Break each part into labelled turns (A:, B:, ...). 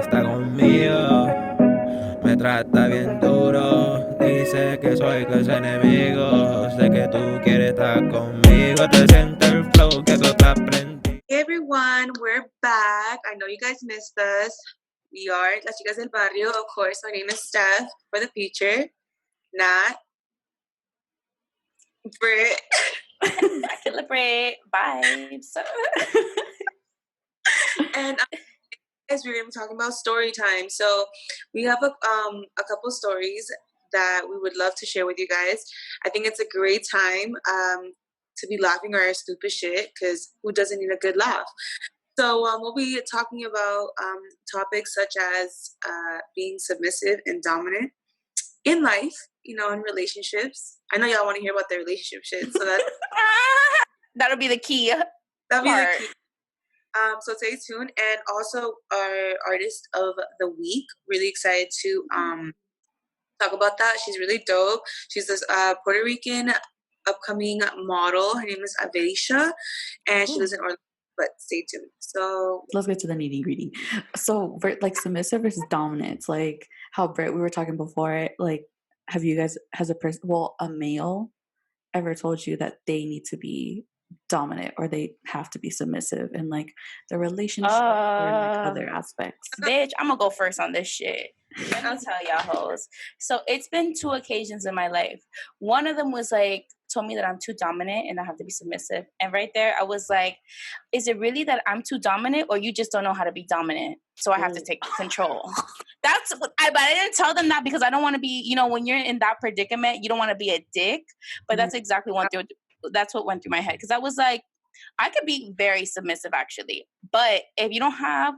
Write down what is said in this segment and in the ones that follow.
A: está conmigo. Me trata bien duro, dice que soy que es enemigo. Sé que tú quieres estar conmigo, te siente el flow que tú te aprendí.
B: Hey everyone, we're back. I know you guys missed us. We are Las Chicas del Barrio. Of course, my name is Steph for the future. Nat. Britt.
C: Immaculate Brit vibes.
B: And as we're going to be talking about story time. So we have a couple stories that we would love to share with you guys. I think it's a great time to be laughing our stupid shit, because who doesn't need a good laugh? So we'll be talking about topics such as being submissive and dominant in life, you know, in relationships. I know y'all want to hear about the relationship shit, so
C: that'll be the key.
B: That'll be the key. So stay tuned. And also our artist of the week, really excited to talk about that. She's really dope. She's this Puerto Rican upcoming model. Her name is Aveisha, and she lives in Orlando. But stay tuned. So
D: let's get to the nitty gritty. So, like submissive versus dominant, like how Britt, we were talking before. Like, have you guys, has a male, ever told you that they need to be dominant or they have to be submissive in like the relationship or in like other aspects?
C: Bitch, I'm gonna go first on this shit. Let me tell y'all hoes. So it's been 2 occasions in my life. One of them was like, told me that I'm too dominant and I have to be submissive. And right there, I was like, is it really that I'm too dominant, or you just don't know how to be dominant? So I have to take control. That's what but I didn't tell them that because I don't want to be, you know, when you're in that predicament, you don't want to be a dick. But that's exactly what went through my head. Because I was like, I could be very submissive actually. But if you don't have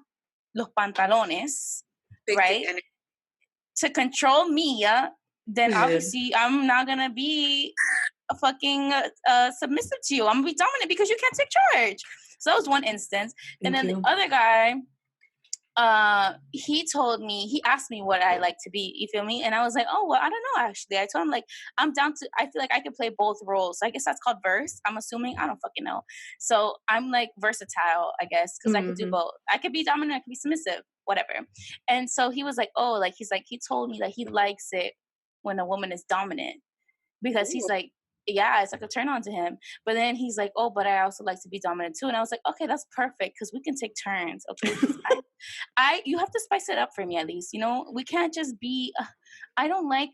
C: los pantalones, right, to control me, then obviously I'm not going to be a fucking submissive to you. I'm going to be dominant because you can't take charge. So that was one instance. And then the other guy, he asked me what I like to be, you feel me? And I was like, oh, well, I don't know, actually. I told him, like, I feel like I could play both roles. I guess that's called verse, I'm assuming. I don't fucking know. So I'm, like, versatile, I guess, because I could do both. I could be dominant, I could be submissive, whatever. And so he was like, oh, like, he told me that he likes it when a woman is dominant, because he's like, yeah, it's like a turn on to him. But then he's like, oh, but I also like to be dominant too. And I was like, okay, that's perfect, because we can take turns. Okay, you have to spice it up for me at least. You know, we can't just be. I don't like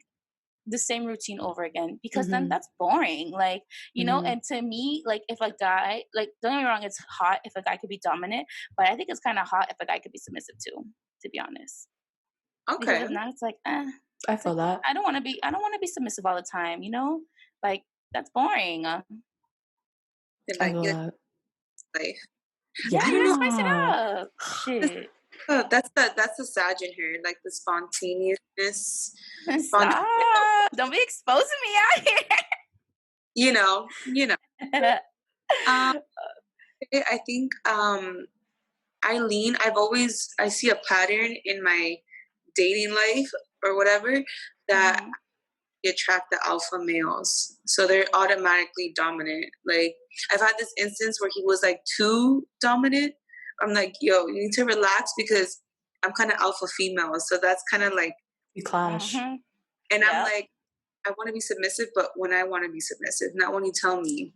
C: the same routine over again, because then that's boring. Like, you know. And to me, like, if a guy, like, don't get me wrong, it's hot if a guy could be dominant, but I think it's kind of hot if a guy could be submissive too. To be honest.
B: Okay.
C: Because if not, it's like,
D: I feel that.
C: I don't want to be submissive all the time. You know, like. That's boring.
B: Like,
D: life.
C: Yeah, you spice it up. Shit.
B: That's the Sag in her, like the spontaneousness.
C: Stop! Don't be exposing me out here.
B: You know. I think Eileen, I see a pattern in my dating life or whatever that. Attract the alpha males, so they're automatically dominant. Like, I've had this instance where he was like too dominant. I'm like, yo, you need to relax, because I'm kind of alpha female, so that's kind of like
D: you clash.
B: And I'm like, I want to be submissive, but when I want to be submissive, not when you tell me,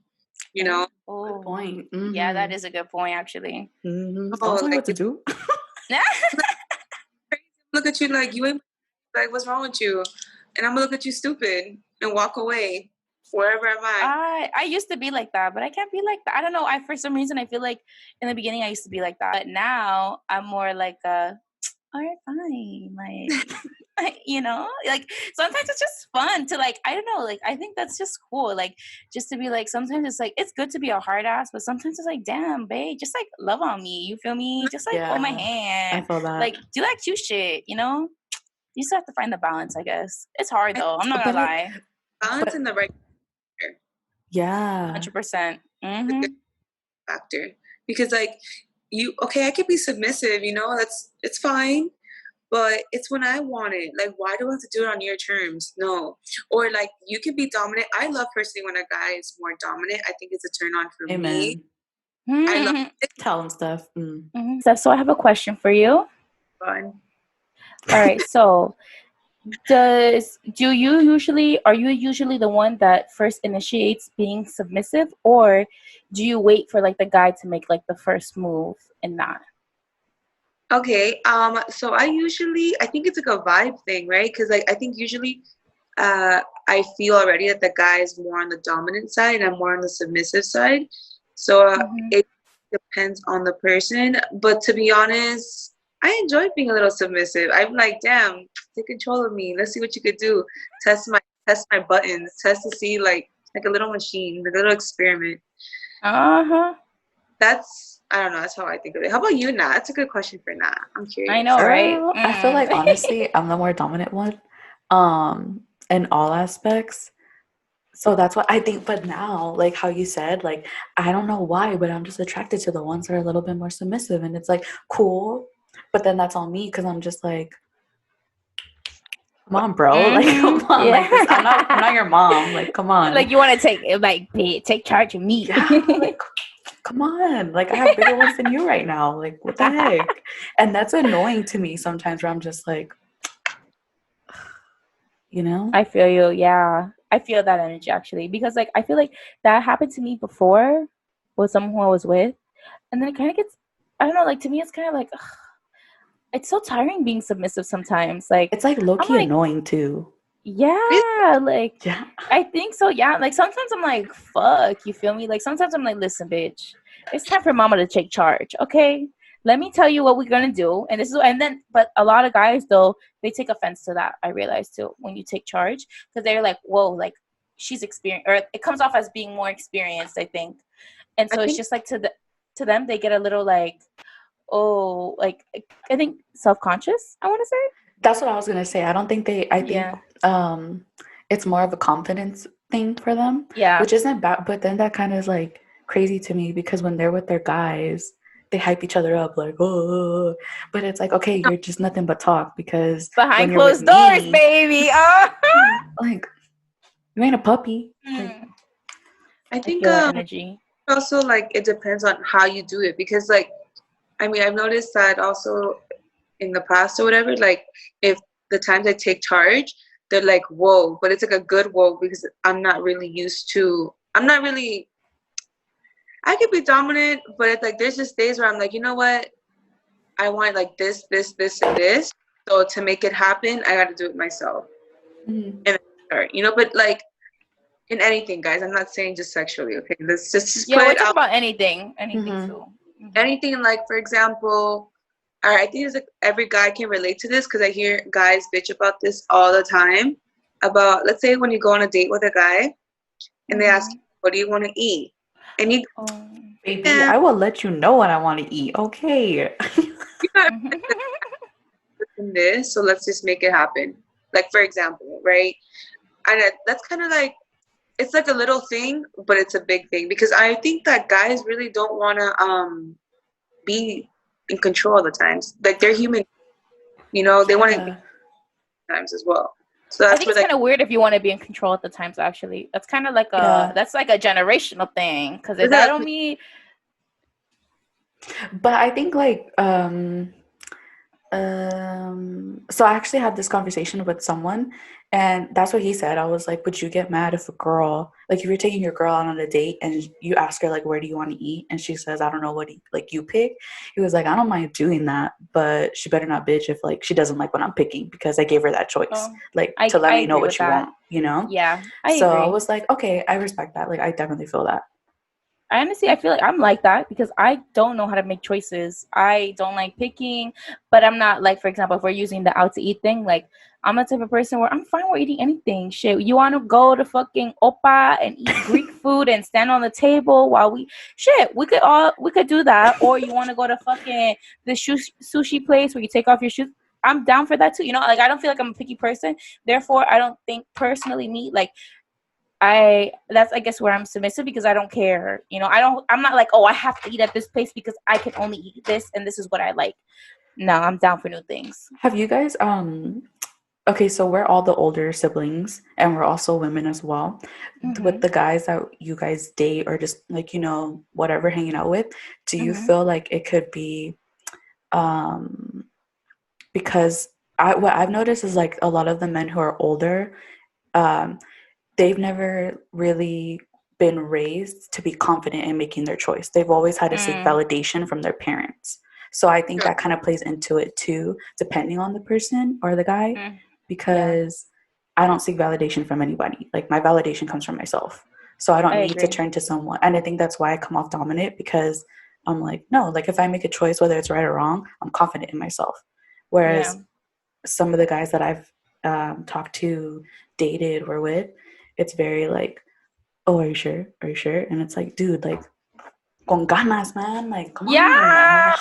B: you know.
D: Good point.
C: Yeah, that is a good point, actually.
D: I'll tell you what to do.
B: Look at you like you ain't, like, what's wrong with you? And I'm gonna look at you stupid and walk away. Wherever am I?
C: I used to be like that, but I can't be like that. I don't know. For some reason, I feel like in the beginning I used to be like that. But now I'm more like, all right, fine. Like, you know, like sometimes it's just fun to, like, I don't know. Like, I think that's just cool. Like, just to be like, sometimes it's like, it's good to be a hard ass, but sometimes it's like, damn, babe, just like love on me. You feel me? Just like hold my hand.
D: I feel that.
C: Like, do that cute shit, you know? You still have to find the balance, I guess. It's hard, though. I'm not going to lie.
B: Balance in the right factor.
D: Yeah.
C: 100%.
B: Factor. Because, like, I could be submissive, you know, it's fine. But it's when I want it. Like, why do I have to do it on your terms? No. Or, like, you can be dominant. I love personally when a guy is more dominant. I think it's a turn on for me. I love it.
D: Tell him stuff.
C: So I have a question for you.
B: fun.
C: All right, so are you usually the one that first initiates being submissive, or do you wait for like the guy to make like the first move and not?
B: Okay, so I think it's like a vibe thing, right? Because like I think usually I feel already that the guy is more on the dominant side and I'm more on the submissive side. So
C: Mm-hmm.
B: it depends on the person. But to be honest, I enjoy being a little submissive. I'm like, damn, take control of me. Let's see what you could do. Test my buttons. Test to see like a little machine, like a little experiment.
C: Uh-huh.
B: That's I don't know. That's how I think of it. How about you, Nat? That's a good question for Nat. I'm
C: I
B: curious.
C: know, right?
D: Girl, I feel like honestly, I'm the more dominant one, in all aspects. So that's what I think. But now, like how you said, like I don't know why, but I'm just attracted to the ones that are a little bit more submissive, and it's like cool. But then that's on me because I'm just like, come on, bro, like come
C: Mm-hmm.
D: on,
C: Yeah.
D: like this. I'm not your mom. Like, come on.
C: Like you want to take charge of me.
D: Yeah, like come on. Like I have bigger ones than you right now. Like what the heck? And that's annoying to me sometimes where I'm just like, you know?
C: I feel you. Yeah. I feel that energy actually because like I feel like that happened to me before with someone who I was with, and then it kind of gets, I don't know, like to me it's kind of like ugh, it's so tiring being submissive sometimes. Like
D: It's like low
C: I'm
D: key
C: like,
D: annoying too.
C: yeah, like
D: Yeah.
C: I think so. Yeah, like sometimes I'm like, fuck, you feel me? Like sometimes I'm like, listen, bitch, it's time for mama to take charge. Okay, let me tell you what we're gonna do, and this is, and then, but a lot of guys though they take offense to that. I realize too when you take charge because they're like, whoa, like she's experienced, or it comes off as being more experienced. I think, and
B: I
C: so it's
B: think
C: just like to them they get a little like, oh, like I think self conscious. I want to say,
D: That's what I was gonna say. I don't think I think
C: yeah,
D: it's more of a confidence thing for them,
C: yeah.
D: which isn't bad, but then that kind of is like crazy to me because when they're with their guys, they hype each other up like, oh, but it's like, okay, you're just nothing but talk because when
C: Behind
D: you're with
C: closed doors,
D: me,
C: baby. Oh.
D: like you ain't a puppy. Like
B: I
C: I
B: think
C: feel that energy.
B: also like it depends on how you do it because like I mean I've noticed that also in the past or whatever, like if the times I take charge, they're like, whoa, but it's like a good whoa because I'm not really, I could be dominant, but it's like there's just days where I'm like, you know what? I want like this, and this. So to make it happen, I got to do it myself.
D: mhm.
B: And start, but like in anything, guys, I'm not saying just sexually, okay? Let's just
C: Yeah,
B: put
C: we're
B: it
C: talking
B: out.
C: about anything
D: Mhm.
C: too. Mhm.
B: Anything like, for example, all right, I think it's like every guy can relate to this because I hear guys bitch about this all the time. About, let's say when you go on a date with a guy and they ask you,
C: Mhm.
B: what do you want to eat? And you
C: Oh.
D: Baby,
B: yeah,
D: I will let you know what I want to eat. Okay.
B: you got
C: Mhm.
B: this, so let's just make it happen. Like, for example, right? And that's kind of like, it's like a little thing, but it's a big thing because I think that guys really don't want to be in control all the times. Like, they're human, they want to be
D: Yeah.
B: times as well. So
C: I
B: that's
C: think
B: where
C: it's
B: like
C: kind of weird if you want to be in control at the times. Actually, that's kind of like
D: Yeah.
C: that's like a generational thing. Because that
B: that's
C: don't mean.
D: But I think like so I actually had this conversation with someone and that's what he said. I was like, would you get mad if a girl, like if you're taking your girl out on a date and you ask her like where do you want to eat and she says, I don't know, like you pick. He was like, I don't mind doing that, but she better not bitch if like she doesn't like what I'm picking because I gave her that choice.
C: Oh,
D: Like
C: I
D: to let
C: I
D: me know
C: agree
D: what
C: with
D: you
C: that.
D: want, you know?
C: Yeah, I
D: So I
C: agree.
D: was like, okay, I respect that. Like I definitely feel that.
C: I honestly, I feel like I'm like that because I don't know how to make choices. I don't like picking, but I'm not like, for example, if we're using the out to eat thing, like I'm the type of person where I'm fine with eating anything. Shit, you want to go to fucking Opa and eat Greek food and stand on the table while we could do that. Or you want to go to fucking the sushi place where you take off your shoes. I'm down for that too. Like I don't feel like I'm a picky person. Therefore, I don't think personally me like that's I guess where I'm submissive because I don't care. I'm not like, oh, I have to eat at this place because I can only eat this and this is what I like. No, I'm down for new things.
D: Have you guys okay, so we're all the older siblings and we're also women as well. With
C: Mhm.
D: the guys that you guys date or just like, whatever hanging out with, do you
C: Mhm.
D: feel like it could be um because what I've noticed is like a lot of the men who are older, they've never really been raised to be confident in making their choice. They've always had to seek validation from their parents. So I think that kind of plays into it too, depending on the person or the guy, because I don't seek validation from anybody. Like, my validation comes from myself. So I don't need to turn to someone. And I think that's why I come off dominant, because I'm like, no, like if I make a choice, whether it's right or wrong, I'm confident in myself. Whereas some of the guys that I've talked to, dated, or with, it's very like, oh, are you sure? Are you sure? And it's like, dude, like, con ganas, man. Like, come on.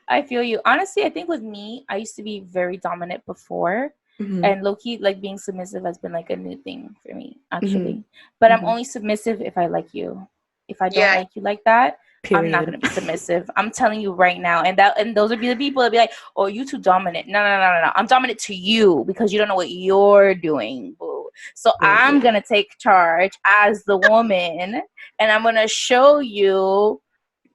C: I feel you. Honestly, I think with me, I used to be very dominant before. And low-key, like, being submissive has been like a new thing for me, actually. But I'm only submissive if I like you. If I don't like you like that, I'm not gonna be submissive. I'm telling you right now. And those would be the people that be like, oh, you too dominant. No. I'm dominant to you because you don't know what you're doing, boo. So I'm gonna take charge as the woman, and I'm gonna show you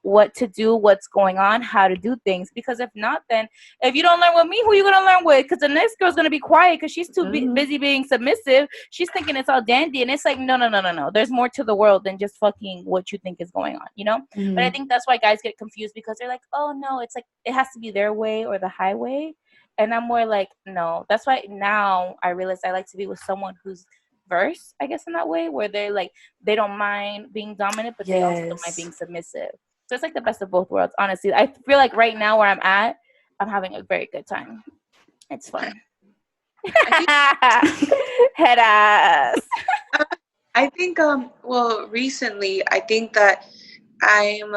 C: what to do, what's going on, how to do things. Because if not, then if you don't learn with me, who are you gonna learn with? Because the next girl's gonna be quiet because she's too busy being submissive. She's thinking it's all dandy, and it's like, no. There's more to the world than just fucking what you think is going on, you know? But I think that's why guys get confused, because they're like, oh no, it's like it has to be their way or the highway. And I'm more like, no. That's why now I realize I like to be with someone who's verse, I guess, in that way, where they're like, they don't mind being dominant, but they also don't mind being submissive. So it's like the best of both worlds, honestly. I feel like right now where I'm at, I'm having a very good time. It's fun. Head ass.
B: I think, well, recently, I think that I'm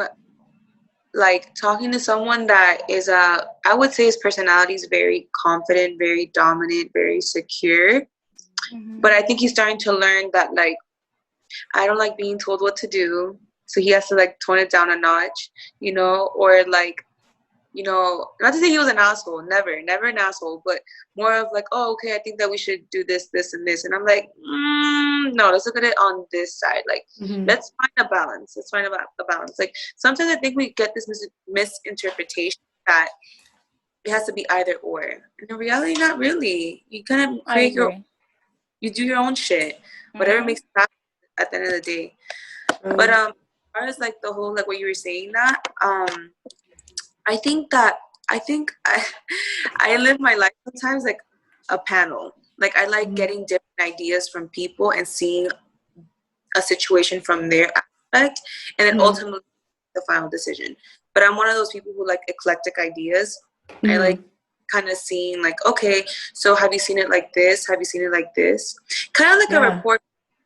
B: like talking to someone that is I would say his personality is very confident, very dominant, very secure. But I think he's starting to learn that, like, I don't like being told what to do. So he has to, like, tone it down a notch, you know, or, like, you know, not to say he was an asshole, never an asshole, but more of like, oh, okay, I think that we should do this, this, and this. And I'm like, no, let's look at it on this side. Like, let's find a balance. Let's find a balance. Like, sometimes I think we get this misinterpretation that it has to be either or. And in reality, not really. You kind of create you do your own shit, whatever makes you happy at the end of the day. But as far as like the whole, like what you were saying, that I think I live my life sometimes like a panel. Like, I like getting different ideas from people and seeing a situation from their aspect, and then ultimately the final decision. But I'm one of those people who like eclectic ideas. I like kind of seeing, like, okay, so have you seen it like this? Have you seen it like this? Kind of like a report,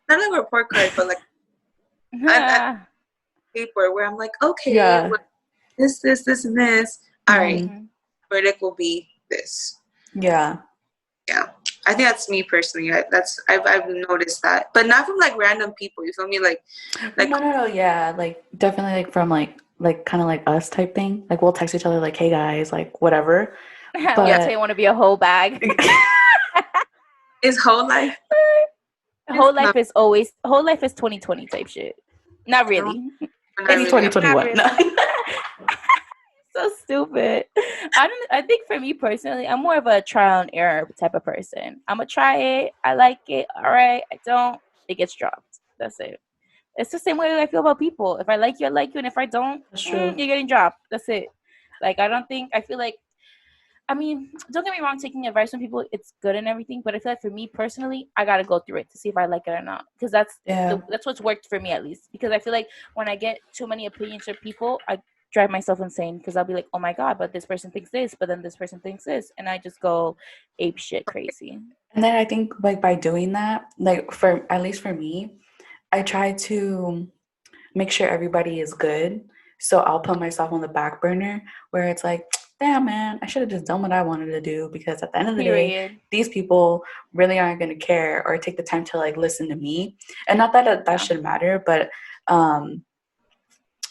B: not like a report card, but like a paper where I'm like, okay, this, and this. All right, verdict will be this. Yeah. I think that's me personally. I've noticed that, but not from like random people. You feel me? Like
D: no, yeah, like definitely like from like kind of like us type thing. Like, we'll text each other like, hey guys, like whatever.
C: But yeah, you want to be a whole bag.
B: Is whole life?
C: Whole life is 2020 type shit. Not really.
D: It's 2021.
C: So stupid. I think for me personally, I'm more of a trial and error type of person. I'm gonna try it. I like it. All right. I don't. It gets dropped. That's it. It's the same way I feel about people. If I like you, I like you, and if I don't, you're getting dropped. That's it. Like, I feel like, I mean, don't get me wrong, taking advice from people, it's good and everything, but I feel like for me personally, I gotta go through it to see if I like it or not, because that's what's worked for me, at least. Because I feel like when I get too many opinions from people, I drive myself insane, because I'll be like, oh my god, but this person thinks this, but then this person thinks this, and I just go ape shit crazy.
D: And then I think, like, by doing that, like, for at least for me, I try to make sure everybody is good. So I'll put myself on the back burner, where it's like, damn, man, I should have just done what I wanted to do, because at the end of the day, these people really aren't going to care or take the time to like listen to me. And not that that should matter, but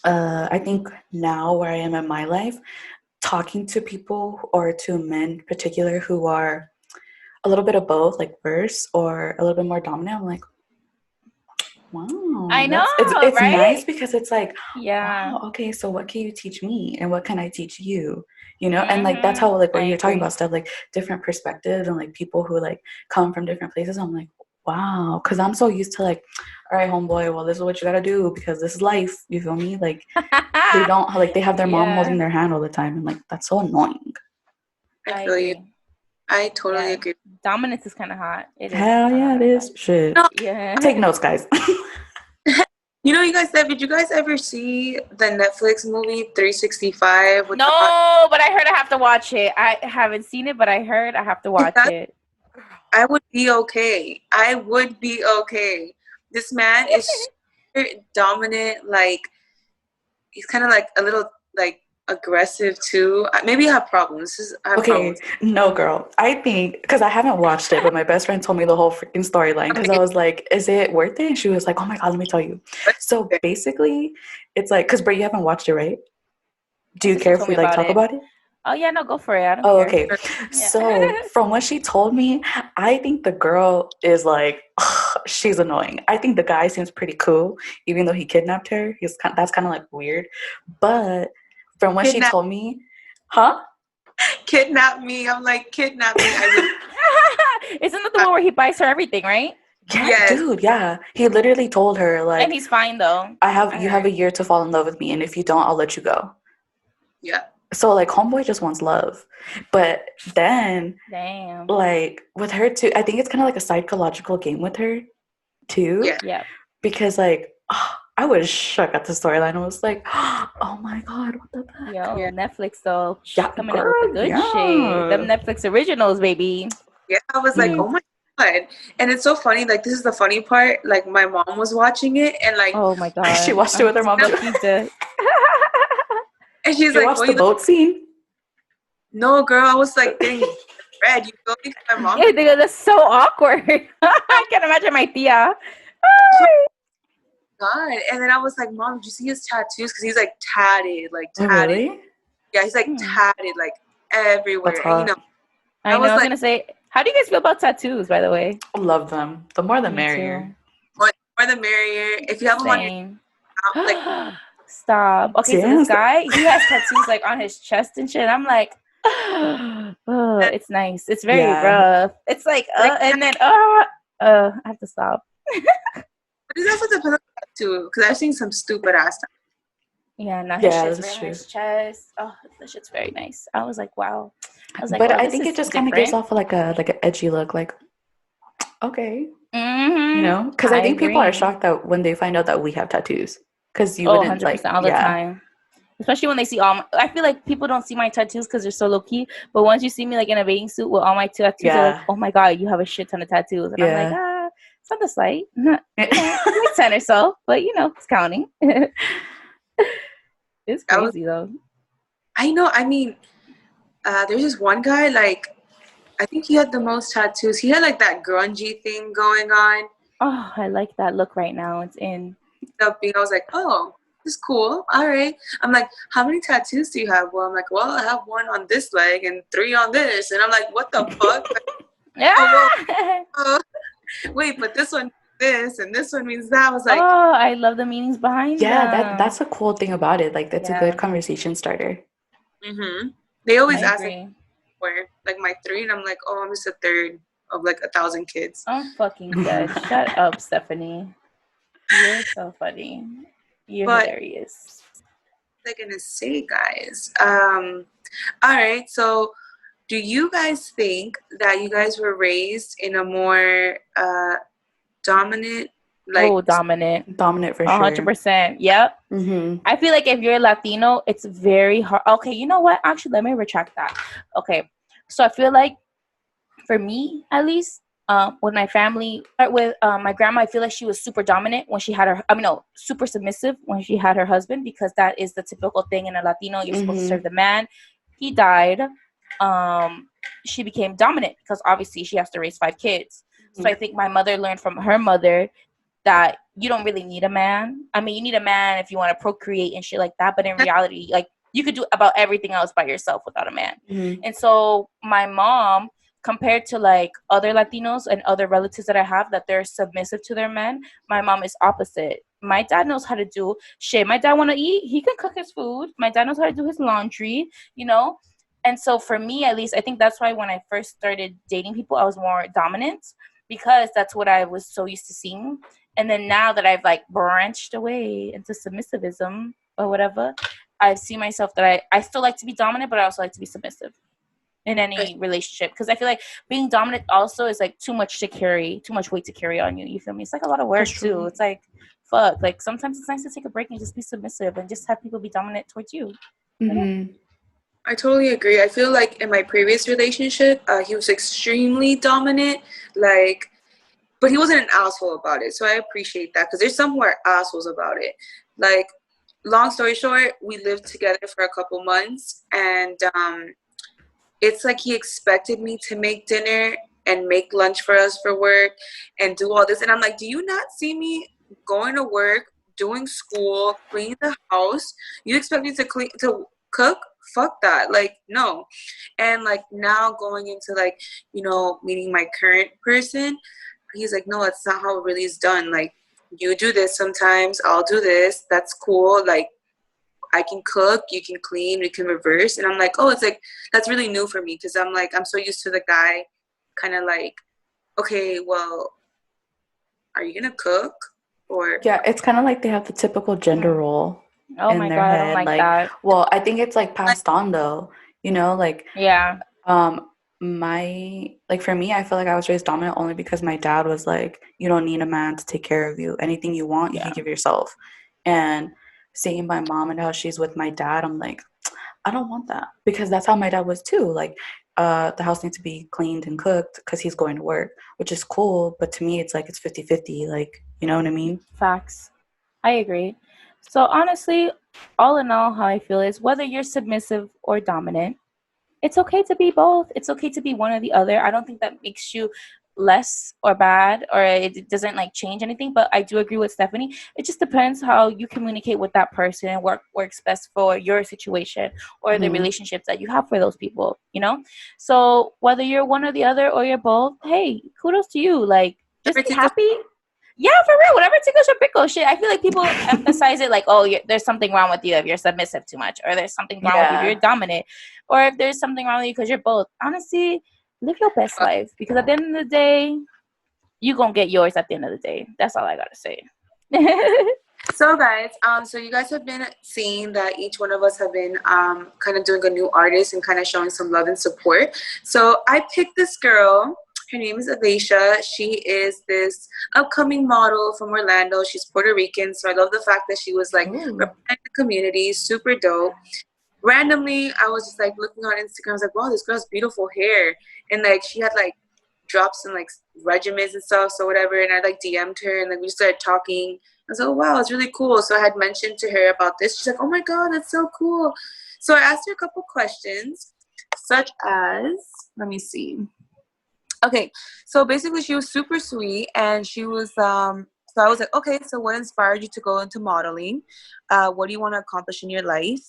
D: I think now where I am in my life, talking to people, or to men in particular, who are a little bit of both, like verse or a little bit more dominant, I'm like, Wow.
C: I know,
D: it's
C: right?
D: nice because it's like,
C: Yeah.
D: wow, okay, so what can you teach me and what can I teach you? You know, and like that's how like what
C: I
D: you're talking
C: agree.
D: about stuff, like different perspectives and like people who like come from different places. I'm like, wow, because I'm so used to like, all right, homeboy, well, this is what you gotta do because this is life. You feel me? Like they don't like they have their mom holding their hand all the time, and like that's so annoying.
B: I feel you. I totally agree.
C: Dominance is kind of hot. It is.
D: Hell yeah, it is. Shit.
B: No.
C: Yeah.
D: Take notes, guys.
B: You know, you guys, did you guys ever see the Netflix movie 365?
C: No, but I heard I have to watch it. I haven't seen it, but I heard I have to watch it.
B: I would be okay. I would be okay. This man is super dominant. Like, he's kind of like a little like aggressive too. Maybe I have problems.
D: Okay, no, girl. I think because I haven't watched it, but my best friend told me the whole freaking storyline because I was like, "Is it worth it?" And she was like, "Oh my god, let me tell you." So basically, it's like because Bert, you haven't watched it, right? Do you care if we like talk about it?
C: Oh yeah, no, go for it. I don't care.
D: Okay. So from what she told me, I think the girl is like, she's annoying. I think the guy seems pretty cool, even though he kidnapped her. That's kind of like weird. But from what she told me, huh?
B: Kidnap me. I'm like, kidnap me.
C: Isn't that the one where he buys her everything, right?
D: Yeah,
B: Yes.
D: dude, yeah. He literally told her like,
C: and he's fine though.
D: You have a year to fall in love with me, and if you don't, I'll let you go.
B: Yeah.
D: So like homeboy just wants love. But then
C: damn,
D: like with her too, I think it's kind of like a psychological game with her too.
C: Yeah.
D: Because like I was shook at the storyline. I was like, oh my god, what the fuck?
C: Yo, Netflix though.
D: Yeah,
C: coming up with the good shit. Them Netflix originals, baby.
B: Yeah, I was like, oh my god. And it's so funny, like this is the funny part. Like my mom was watching it and like,
C: oh my god,
D: she watched it with her mom.
B: And she's
D: you
B: like,
D: watched the boat scene?
B: No, girl, I was like getting red. You feel me? My mom.
C: Yeah, that's so awkward. I can't imagine my tia.
B: God. And then I was like, Mom, did you see his tattoos? Because he's like tatted,
D: Oh, really?
B: Yeah, he's like tatted, like everywhere. And, you know,
C: I was gonna say, how do you guys feel about tattoos? By the way,
D: I love them. The more the merrier.
B: More the merrier. If you have them on your
C: like. Stop. Okay, so this guy, he has tattoos like on his chest and shit. I'm like, oh, it's nice. It's very rough. It's like, and then, I have to stop.
B: But it also depends on the tattoo, because I've seen some stupid ass tattoos.
C: Yeah, no, his shit's very on his chest. Oh, that shit's very nice. I was like, wow. I was like,
D: but I think it just kind of gives off like an edgy look, like, okay, you know, because I think people are shocked that when they find out that we have tattoos. Because you wouldn't 100% like
C: all the time, especially when they see all. I feel like people don't see my tattoos because they're so low key. But once you see me like in a bathing suit with all my tattoos, they're like, "Oh my god, you have a shit ton of tattoos!" And I'm like, it's not the slight, not like 10 or so, but you know, it's counting. It's crazy though.
B: I know. I mean, there's this one guy. Like, I think he had the most tattoos. He had like that grungy thing going on.
C: Oh, I like that look right now. It's in.
B: I was like, oh, this is cool. All right. I'm like, how many tattoos do you have? Well, I'm like, well, I have 1 on this leg and 3 on this. And I'm like, what the fuck? Wait, but this one this and this one means that. I was like,
C: oh, I love the meanings behind them.
D: That's a cool thing about it. Like, that's a good conversation starter.
B: Mm-hmm. They always ask me where, like, my 3, and I'm like, oh, I'm just a third of like 1,000 kids.
C: I'm fucking dead. Shut up, Stephanie. You're so funny. You're hilarious.
B: What am I gonna say, guys? All right. So, do you guys think that you guys were raised in a more dominant, like
D: dominant for sure,
C: 100%? Yep.
D: Mm-hmm.
C: I feel like if you're Latino, it's very hard. Okay, you know what? Actually, let me retract that. Okay, so I feel like for me, at least. With my family, with my grandma, I feel like she was super dominant when she had her. Super submissive when she had her husband, because that is the typical thing in a Latino. You're supposed to serve the man. He died. She became dominant because obviously she has to raise 5 kids. So I think my mother learned from her mother that you don't really need a man. I mean, you need a man if you want to procreate and shit like that. But in reality, like, you could do about everything else by yourself without a man. And so my mom compared to like other Latinos and other relatives that I have that they're submissive to their men, my mom is opposite. My dad knows how to do shit. My dad want to eat, he can cook his food. My dad knows how to do his laundry, you know. And so for me, at least, I think that's why when I first started dating people, I was more dominant, because that's what I was so used to seeing. And then now that I've like branched away into submissivism or whatever, I see myself that I still like to be dominant, but I also like to be submissive in any relationship, because I feel like being dominant also is like too much weight to carry on you. You feel me? It's like a lot of work too. It's like, fuck. Like sometimes it's nice to take a break and just be submissive and just have people be dominant towards you.
D: Mm-hmm.
B: I totally agree. I feel like in my previous relationship, he was extremely dominant, like, but he wasn't an asshole about it. So I appreciate that, because there's some who are assholes about it. Like, long story short, we lived together for a couple months, and it's like he expected me to make dinner and make lunch for us for work and do all this. And I'm like, do you not see me going to work, doing school, cleaning the house? You expect me to cook? Fuck that. Like, no. And like now going into like, you know, meeting my current person, he's like, no, that's not how it really is done. Like, you do this sometimes, I'll do this. That's cool. Like, I can cook, you can clean, we can reverse. And I'm like, oh, it's like, that's really new for me, because I'm like, I'm so used to the guy kind of like, okay, well, are you going to cook? Or
D: Yeah, it's kind of like they have the typical gender role in their
C: God,
D: head.
C: I don't like that.
D: Well, I think it's like passed on though, you know, like,
C: yeah.
D: For me, I feel like I was raised dominant only because my dad was like, you don't need a man to take care of you. Anything you want, you can give yourself. And seeing my mom and how she's with my dad, I'm like, I don't want that, because that's how my dad was too. Like, the house needs to be cleaned and cooked because he's going to work, which is cool. But to me, it's like it's 50-50. Like, you know what I mean?
C: Facts. I agree. So honestly, all in all, how I feel is whether you're submissive or dominant, it's okay to be both. It's okay to be one or the other. I don't think that makes you less or bad, or it doesn't like change anything. But I do agree with Stephanie. It just depends how you communicate with that person and what works best for your situation or the relationships that you have for those people, you know? So whether you're one or the other or you're both, hey, kudos to you. Like, just be happy. Yeah, for real. Whatever tickles your pickle. Shit, I feel like people emphasize it like, oh, there's something wrong with you if you're submissive too much, or there's something wrong with you if you're dominant, or if there's something wrong with you because you're both. Honestly, live your best life, because at the end of the day, you gonna get yours at the end of the day. That's all I gotta say.
B: So guys, so you guys have been seeing that each one of us have been kind of doing a new artist and kind of showing some love and support. So I picked this girl. Her name is Avisha. She is this upcoming model from Orlando. She's Puerto Rican, so I love the fact that she was like representing the community. Super dope. Randomly, I was just like looking on Instagram. I was like, wow, this girl's beautiful hair, and like she had like drops and like regimens and stuff, so whatever. And I like DM'd her, and then we started talking. I was like, oh wow, it's really cool. So I had mentioned to her about this. She's like, oh my god, that's so cool. So I asked her a couple questions, such as, let me see. Okay, so basically she was super sweet, and she was so I was like, okay, so what inspired you to go into modeling? What do you want to accomplish in your life?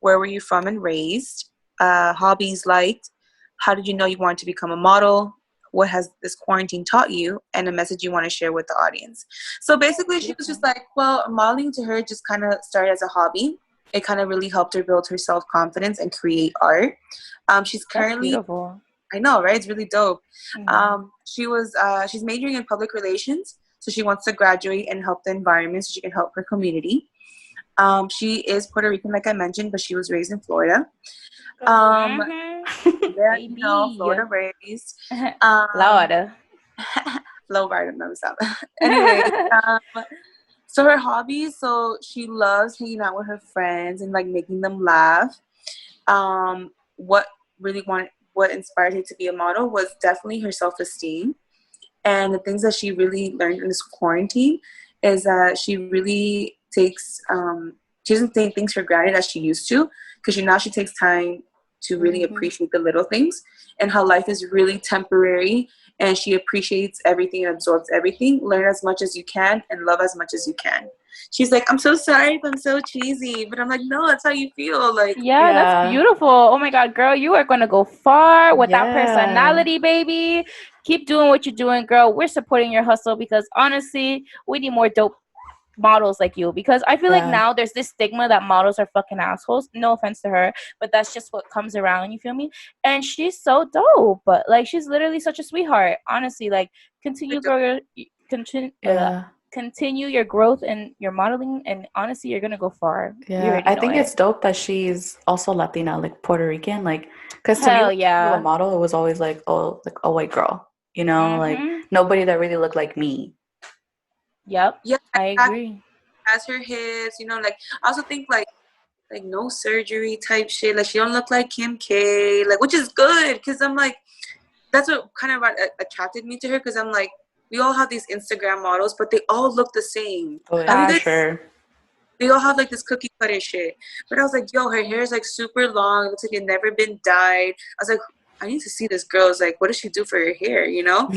B: Where were you from and raised? Hobbies liked? How did you know you wanted to become a model? What has this quarantine taught you? And a message you want to share with the audience. So basically she was just like, well, modeling to her just kind of started as a hobby. It kind of really helped her build her self-confidence and create art. She's currently...
C: That's beautiful.
B: I know, right? It's really dope. She's majoring in public relations, so she wants to graduate and help the environment so she can help her community. She is Puerto Rican, like I mentioned, but she was raised in Florida. Yeah, you know, Florida raised.
C: Florida.
B: Florida, no, stop. Anyway, so her hobbies, so she loves hanging out with her friends and like making them laugh. What inspired her to be a model was definitely her self-esteem. And the things that she really learned in this quarantine is that she really takes, she doesn't take things for granted as she used to, because now she takes time to really appreciate the little things, and how life is really temporary, and she appreciates everything and absorbs everything. Learn as much as you can and love as much as you can. she's like, I'm so sorry if I'm so cheesy, but I'm like, no, that's how you feel. Like,
C: Yeah, that's beautiful. Oh my God, girl, you are going to go far with that personality, baby. Keep doing what you're doing, girl. We're supporting your hustle because honestly, we need more dope models like you, because I feel like now there's this stigma that models are fucking assholes. No offense to her, but that's just what comes around, you feel me? And she's so dope, but like she's literally such a sweetheart. Honestly, like continue your growth and your modeling, and honestly you're gonna go far.
D: I think it's dope that she's also Latina, like Puerto Rican, like because to me, when a model, it was always like, oh, like a white girl, you know, like nobody that really looked like me.
C: Yeah, I agree.
B: Has her hips, you know, like I also think like no surgery type shit. Like she don't look like Kim K, like, which is good because I'm like, that's what kind of attracted me to her, because I'm like, we all have these Instagram models, but they all look the same.
D: Oh yeah, sure.
B: They all have like this cookie cutter shit. But I was like, yo, her hair is like super long. It looks like it never been dyed. I was like, I need to see this girl. It's like, what does she do for her hair? You know?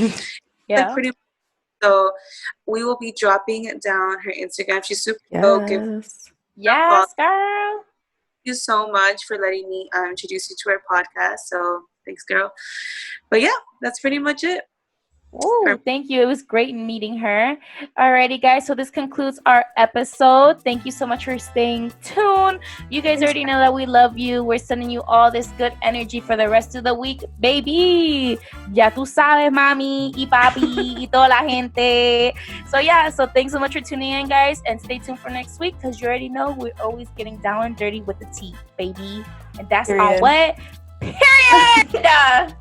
C: Yeah.
B: Like pretty. So we will be dropping down her Instagram. She's super dope.
C: Yes, girl.
B: Thank you so much for letting me introduce you to our podcast. So thanks, girl. But yeah, that's pretty much it.
C: Oh, thank you. It was great meeting her. Alrighty, guys. So this concludes our episode. Thank you so much for staying tuned. You guys already know that we love you. We're sending you all this good energy for the rest of the week, baby. Ya tú sabes, mami y papi y toda la gente. So yeah, so thanks so much for tuning in, guys, and stay tuned for next week, because you already know we're always getting down and dirty with the tea, baby. And that's on what? Period.